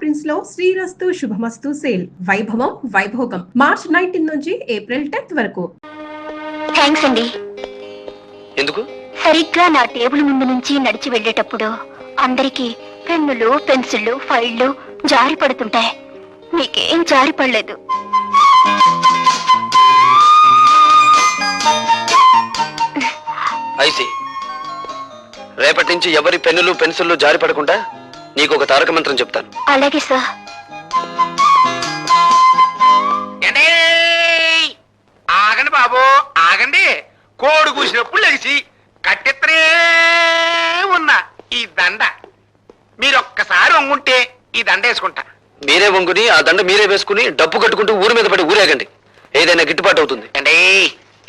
Prince లో శ్రీరస్తు శుభమస్తు sale వైభవం Vaibhogam March 19 నుంచి ఏప్రిల్ 10th వరకు. థ్యాంక్స్ అండి. ఎందుకు? సరిగ్గా నా టేబుల్ ముందు నుంచి నడిచి వెళ్ళేటప్పుడు అందరికి పెన్నులు పెన్సిళ్లు ఫైళ్లు జారి పడుతుంటాయి. మీకేం జారి పడలేదు. ఐసి రేపటి నుంచి ఎవరి పెన్నులు పెన్సిళ్లు జారి పడకుండా నీకు ఒక తారక మంత్రం చెప్తాను. అలాగే సార్. ఆగండి బాబు ఆగండి. కోడి కూసినప్పుడు లేచి కట్టెత్తనే ఉన్నా ఈ దండ మీరు ఒక్కసారి వంగుంటే ఈ దండ వేసుకుంటా. మీరే వంగుని ఆ దండ మీరే వేసుకుని డబ్బు కట్టుకుంటూ ఊరి మీద పడి ఊరేగండి. ఏదైనా గిట్టుబాటు అవుతుంది. అండి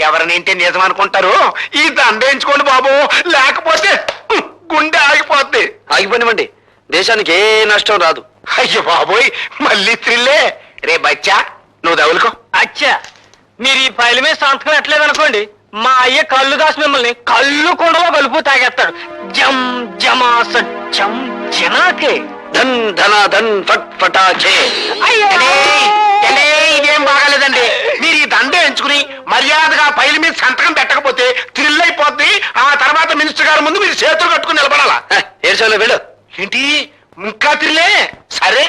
ఎవరినేంటే నిజం అనుకుంటారు. ఈ దండ వేయించుకోండి బాబు, లేకపోతే గుండె ఆగిపోద్ది. ఆగిపోనివ్వండి, దేశానికి ఏ నష్టం రాదు. అయ్యో బాబోయ్ మళ్ళీ త్రిల్లే. రే బచ్చా నువ్వు దవులుకో. అచ్చా మీరు ఈ ఫైల్ మీద సంతకం ఎట్లేదు అనుకోండి, మా అయ్య కళ్ళు దాసి మిమ్మల్ని కళ్ళు కొండలో కలుపు తాగేస్తాడు. జం జమాస జం జనాకే ధన్ ధనా ధన్ ఫట్ ఫటాచే. ఇదేం బాగాలేదండి. మీరు ఈ దండ ఎంచుకుని మర్యాదగా ఫైల్ మీద సంతకం పెట్టకపోతే థ్రిల్ అయిపోద్ది. ఆ తర్వాత మినిస్టర్ గారి ముందు మీరు చేతులు కట్టుకుని నిలబడాలా. ఏడ్చాలో వెళ్ళు. ఏంటి ఇంకా థ్రిల్లే? సరే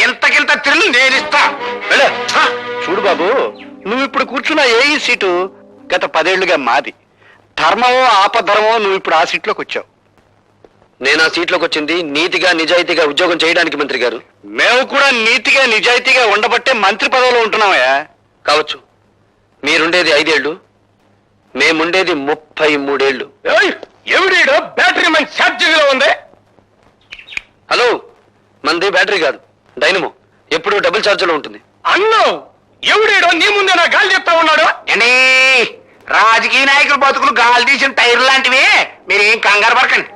ఎంతకింత థ్రిల్ నేనిస్తా. వెళ్ళు. చూడు బాబు, నువ్వు ఇప్పుడు కూర్చున్న ఏ సీటు గత 10 ఏళ్లుగా మాది. ధర్మమో ఆపధర్మమో నువ్వు ఇప్పుడు ఆ సీట్లోకి వచ్చావు. నేను ఆ సీట్లోకి వచ్చింది నీతిగా నిజాయితీగా ఉద్యోగం చేయడానికి మంత్రి గారు. మేము కూడా నీతిగా నిజాయితీగా ఉండబట్టే మంత్రి పదవిలో ఉంటున్నామయ్యా. కావచ్చు, మీరుండేది 5 ఏళ్ళు, మేముండేది 33 ఏళ్ళు. ఎవడీడో బ్యాటరీ మన ఛార్జింగ్ లో ఉంది. హలో, మంది బ్యాటరీ కాదు డైనమో, ఎప్పుడు డబుల్ ఛార్జ్ లో ఉంటుంది. అన్నో ఎవడీడో నీ ముందే నా గాలి చెప్తా ఉన్నాడు. అండి రాజకీయ నాయకులు బతుకులు గాలి తీసిన టైర్ లాంటివి, మీరేం కంగారు పడకండి.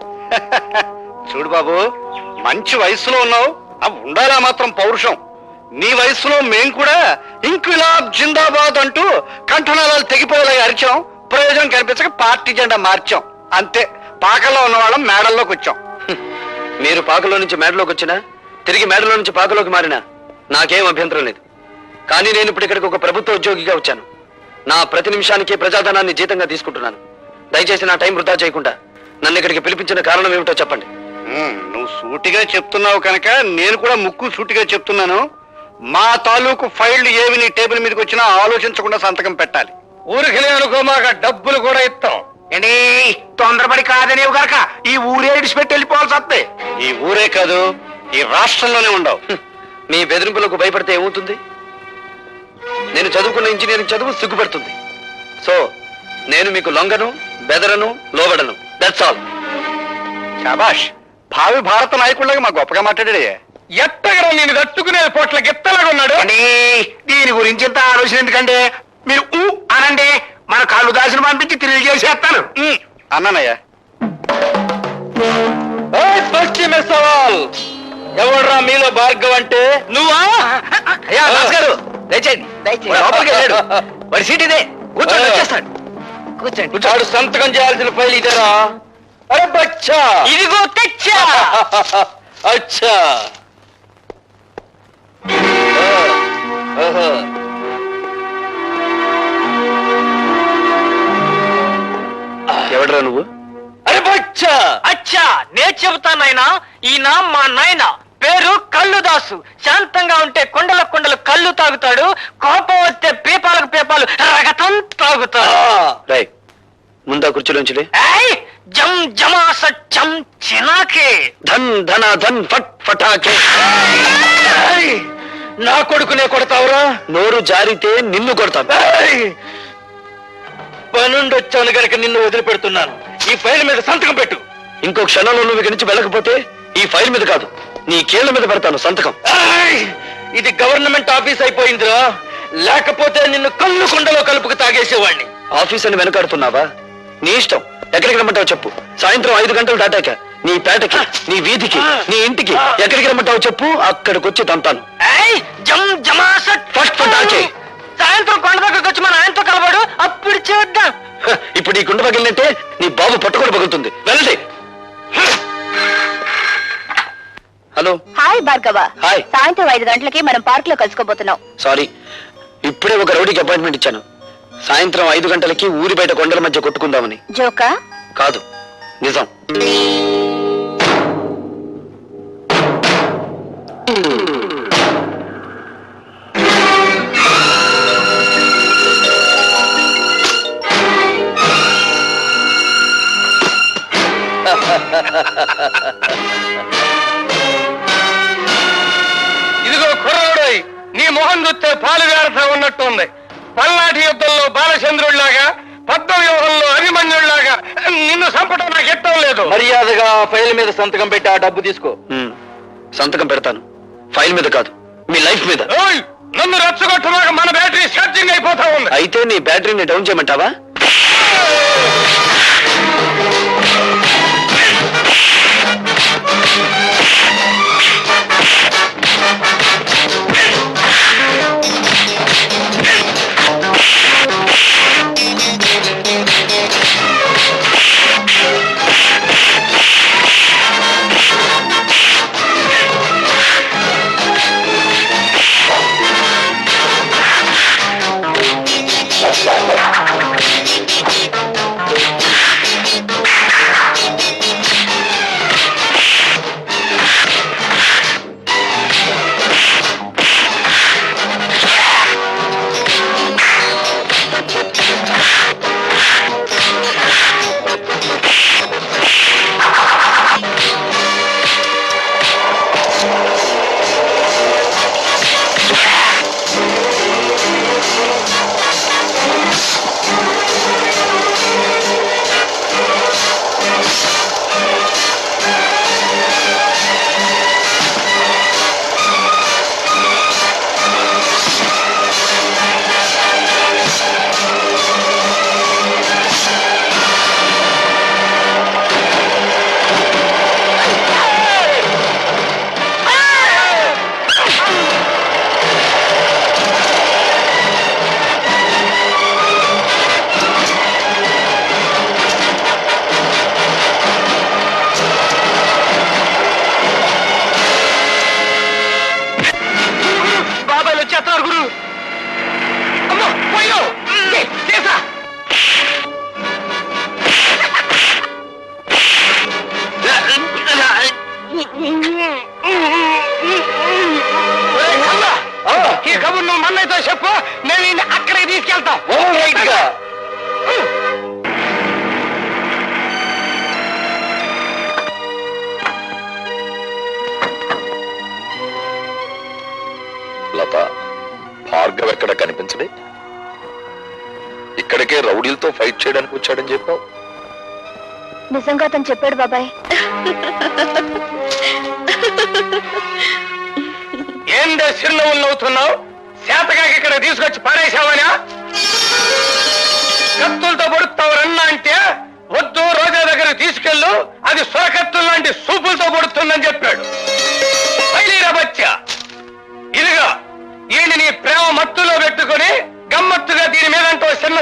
చూడు బాబు, మంచి వయసులో ఉన్నావు, అవి ఉండాలా మాత్రం పౌరుషం. నీ వయసులో మేం కూడా ఇంక్విలాబ్ జిందాబాద్ అంటూ కంఠనాళాలు తెగిపోయేలాగా అరిచాం. ప్రయోజనం కనిపించక పార్టీ జెండా మార్చాం. అంతే, పాకల్లో ఉన్న వాళ్ళం మేడల్లోకి వచ్చాం. మీరు పాకలో నుంచి మేడలోకి వచ్చినా, తిరిగి మేడలో నుంచి పాకలోకి మారినా నాకేం అభ్యంతరం లేదు. కానీ నేను ఇప్పుడు ఇక్కడికి ఒక ప్రభుత్వ ఉద్యోగిగా వచ్చాను. నా ప్రతి నిమిషానికి ప్రజాధనాన్ని జీతంగా తీసుకుంటున్నాను. దయచేసి నా టైం వృధా చేయకుండా నన్ను ఇక్కడికి పిలిపించిన కారణం ఏమిటో చెప్పండి. నువ్వు సూటిగా చెప్తున్నావు కనుక నేను కూడా ముక్కు సూటిగా చెప్తున్నాను. మా తాలూకు ఫైళ్లు ఏవి నీ టేబుల్ మీదకి వచ్చినా ఆలోచించకుండా సంతకం పెట్టాలి. ఊరికి అనుకో, మాకు డబ్బులు కూడా ఇస్తాం. ఏంటి తొందరపడి కాదనేవు గనక ఈ ఊరే ఇడిచిపెట్టి వెళ్ళిపోవాల్సి వస్తే. ఈ ఊరే కాదు, ఈ రాష్ట్రంలోనే ఉండవు. మీ బెదిరింపులకు భయపడితే ఏమవుతుంది? నేను చదువుకున్న ఇంజనీరింగ్ చదువు సిగ్గుపడుతుంది. సో నేను మీకు లొంగను, బెదరను, లోబడను. That's all. శాబాష్, భావి భారత నాయకుడిలాగా మా గొప్పగా మాట్లాడే. ఎట్టగరా నేను తట్టుకునే పొట్ల గిత్తలాగా ఉన్నాడు. దీని గురించి ఇంత ఆలోచన ఎందుకంటే మీరు అనండి, మన కాళ్ళు దాసిన పంపించి తిరిగి చేసేస్తాను. అన్నానయ్యా. ఎవడ్రా మీలో భార్గవ్ అంటే? నువ్వా? వాడి సీట్ ఇదే, కూర్చోండి, వచ్చేస్తాడు. కూర్చోండి. వాడు సంతకం చేయాల్సిన ఫైల్ ఇదేరా? అరే బచ్చా, ఇదిగో తెచ్చా. అచ్చా, ఎవడరా నువ్వు? అరే బచ్చా, అచ్చా నేను చెబుతానైనా. ఈయన మా నాయన, పేరు కళ్ళుదాసు. శాంతంగా ఉంటే కొండల కొండలు కళ్ళు తాగుతాడు, కోపం వస్తే పీపాలకు పీపాలు రగతం తాగుతాడు. ముందా కుర్చీలోంచిలే. జం జమాస జం చినాకే ధన్ ధన ధన్ ఫట్ ఫటాకే. నా కొడుకునే కొడతావురా? నోరు జారితే నిన్ను కొడతాను. పనుండొచ్చాను గనక నిన్ను వదిలిపెడుతున్నాను. ఈ ఫైల్ మీద సంతకం పెట్టు. ఇంకో క్షణంలో నువ్వు ఇక్కడి నుంచి వెళ్ళకపోతే ఈ ఫైల్ మీద కాదు, నీ కీళ్ల మీద పెడతాను సంతకం. ఇది గవర్నమెంట్ ఆఫీస్ అయిపోయిందిరా, లేకపోతే నిన్ను కళ్ళు కొండలో కలుపుకు తాగేసేవాడిని. ఆఫీస్ అని వెనకాడుతున్నావా? నీ ఇష్టం, ఎక్కడికి రమ్మంటావు చెప్పు. సాయంత్రం 5 గంటలు దాటాక నీ పేటకి, నీ వీధికి, నీ ఇంటికి ఎక్కడికి రమ్మంటావు చెప్పు, అక్కడికి వచ్చి తంతాను. ఫస్ట్ ఫటాకే. సాయంత్రం కొండ దగ్గరకు వచ్చి మన ఆయనతో కలవాడు, అప్పుడు చేద్దాం. ఇప్పుడు ఈ కుండ పగిలినట్టే నీ బాబు పట్టుకొని పగులుతుంది. వెళ్ళండి. హలో. హాయ్ భార్గవ. హాయ్. సాయంత్రం 5 గంటలకి మనం పార్క్ లో కలుసుకోబోతున్నాం. సారీ, ఇప్పుడే ఒక రౌడీకి అపాయింట్మెంట్ ఇచ్చాను. సాయంత్రం 5 గంటలకి ఊరి బయట కొండల మధ్య కొట్టుకుందామని. జోకా? కాదు, నిజం. ఇదిగో కుర్రాడోయ్, నీ మొహం చూస్తే పాలు గారతా ఉన్నట్టు ఉంది. పల్నాటి యుద్ధంలో బాలచంద్రుడిలాగా, పద్మవ్యూహంలో అభిమన్యుడిలాగా నిన్ను చంపడం నాకు ఇష్టం లేదు. మర్యాదగా ఫైల్ మీద సంతకం పెట్టి ఆ డబ్బు తీసుకో. సంతకం పెడతాను, ఫైల్ మీద కాదు, మీ లైఫ్ మీద. ఓయ్, నన్ను రెచ్చగొట్టమాక, మన బ్యాటరీ ఛార్జింగ్ అయిపోతా ఉంది. అయితే నీ బ్యాటరీని డౌన్ చేయమంటావా? ఈ కబుర్ నువ్వు మన్నైతో చెప్పు, నేను నిన్ను అక్కడికి తీసుకెళ్తాం. లత, భార్గవ్ ఎక్కడ కనిపించడే? ఇక్కడికే రౌడీలతో ఫైట్ చేయడానికి వచ్చాడని చెప్పావు. నిజంగా అతను చెప్పాడు బాబాయ్. ఏందే చిరునవ్వులు నవ్వుతున్నావు? శాతకాకి ఇక్కడ తీసుకొచ్చి పారేశావనా? కత్తులతో పొడుస్తావు రన్నా అంటే వద్దు, రోజా దగ్గర తీసుకెళ్ళు, అది సొరకత్తులు లాంటి సూపులతో పొడుతుందని చెప్పాడు. బయలురా బచ్చా. ఇదిగా ఈయన నీ ప్రేమ మత్తులో పెట్టుకుని గమ్మత్తుగా దీని మీదంటో చిన్న